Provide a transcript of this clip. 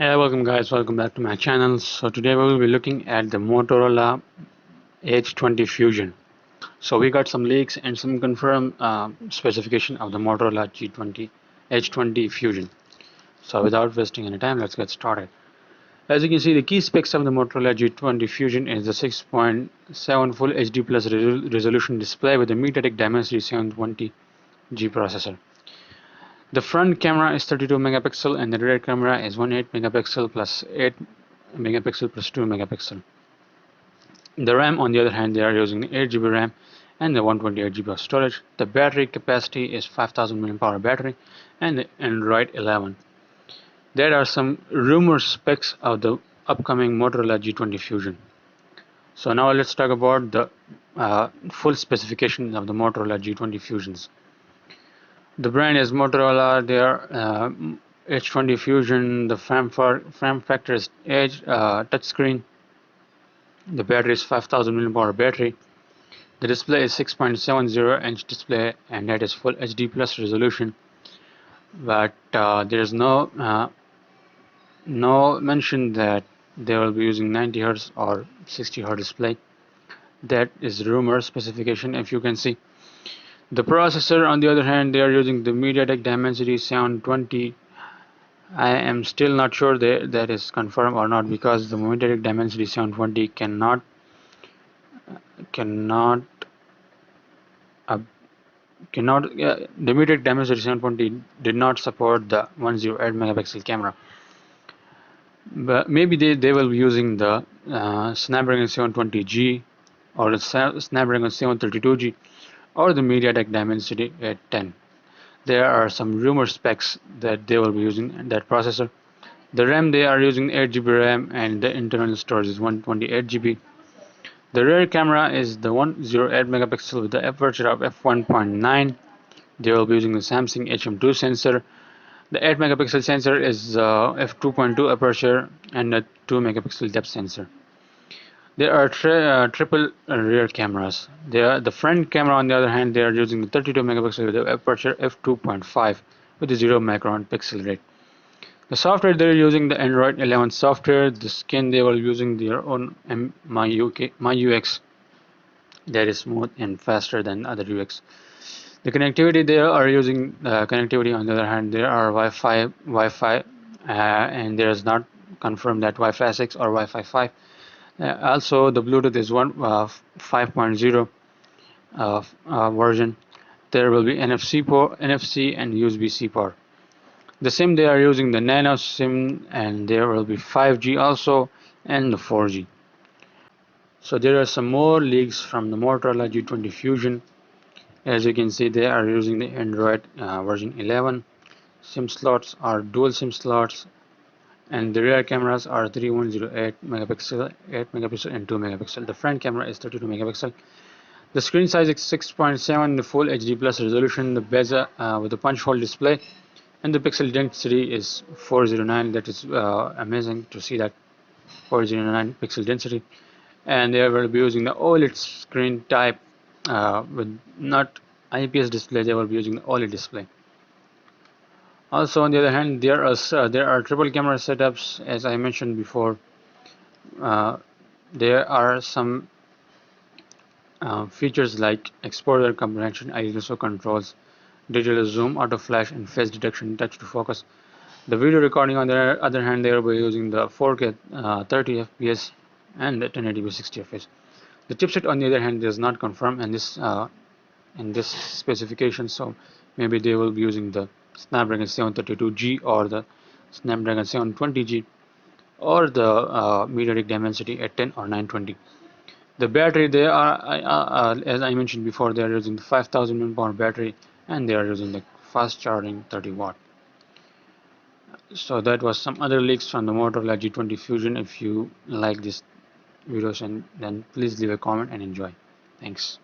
Hey, welcome guys, welcome back to my channel. So today we will be looking at the Motorola H20 Fusion. So we got some leaks and some confirmed specification of the Motorola H20 Fusion. So without wasting any time, let's get started. As you can see, the key specs of the Motorola G20 Fusion is the 6.7 Full HD Plus resolution display with the MediaTek Dimensity 720G processor. The front camera is 32 megapixel and the rear camera is 18 megapixel plus 8 megapixel plus 2 megapixel. The RAM, on the other hand, they are using the 8 GB RAM and the 128 GB of storage. The battery capacity is 5000 mAh battery and the Android 11. There are some rumor specs of the upcoming Motorola G20 Fusion. So now let's talk about the full specifications of the Motorola G20 Fusions. The brand is Motorola. Their H20 Fusion. The frame factor is Edge touchscreen. The battery is 5000 mAh battery. The display is 6.70-inch display, and that is full HD plus resolution. But there is no mention that they will be using 90 Hz or 60 Hz display. That is rumor specification. If you can see, the processor, on the other hand, they are using the MediaTek Dimensity 720. I am still not sure that is confirmed or not, because the MediaTek Dimensity 720 cannot the MediaTek Dimensity 720 did not support the 108 megapixel camera. But maybe they will be using the Snapdragon 720G or the Snapdragon 732G or the MediaTek Dimensity 810. There are some rumor specs that they will be using that processor. The RAM, they are using 8 GB RAM and the internal storage is 128 GB. The rear camera is the 108 megapixel with the aperture of f1.9. They will be using the Samsung HM2 sensor. The 8 megapixel sensor is f2.2 aperture and a 2 megapixel depth sensor. There are triple rear cameras. The front camera, on the other hand, they are using the 32 megapixel with the aperture f2.5 with a 0 micron pixel rate. The software, they're using the Android 11 software. The skin, they were using their own MyUX that is smooth and faster than other UX. The connectivity, they are using connectivity, on the other hand, there are Wi-Fi, and there is not confirmed that Wi-Fi 6 or Wi-Fi 5. Also, the Bluetooth is 5.0 version. There will be NFC and USB-C port. The SIM, they are using the Nano SIM, and there will be 5G also and the 4G. So there are some more leaks from the Motorola G20 Fusion. As you can see, they are using the Android version 11. SIM slots are dual SIM slots, and the rear cameras are 3108 megapixel, 8 megapixel and 2 megapixel. The front camera is 32 megapixel. The screen size is 6.7, the full HD plus resolution, the bezel with the punch hole display, and the pixel density is 409. That is amazing to see that 409 pixel density. And they will be using the OLED screen type with not IPS display. They will be using the OLED display. Also, on the other hand, there are triple camera setups, as I mentioned before. There are some features like exposure comprehension, ISO controls, digital zoom, auto flash, and face detection, touch to focus. The video recording, on the other hand, they will be using the 4K 30 FPS and the 1080p 60 fps. The chipset, on the other hand, is not confirmed in this specification, so maybe they will be using the Snapdragon 732G or the Snapdragon 720G or the MediaTek Dimensity 810 or 920. The battery, they are as I mentioned before, they are using the 5000 mAh battery, and they are using the fast charging 30 watt. So that was some other leaks from the Motorola G20 Fusion. If you like this videos, and then please leave a comment and enjoy. Thanks.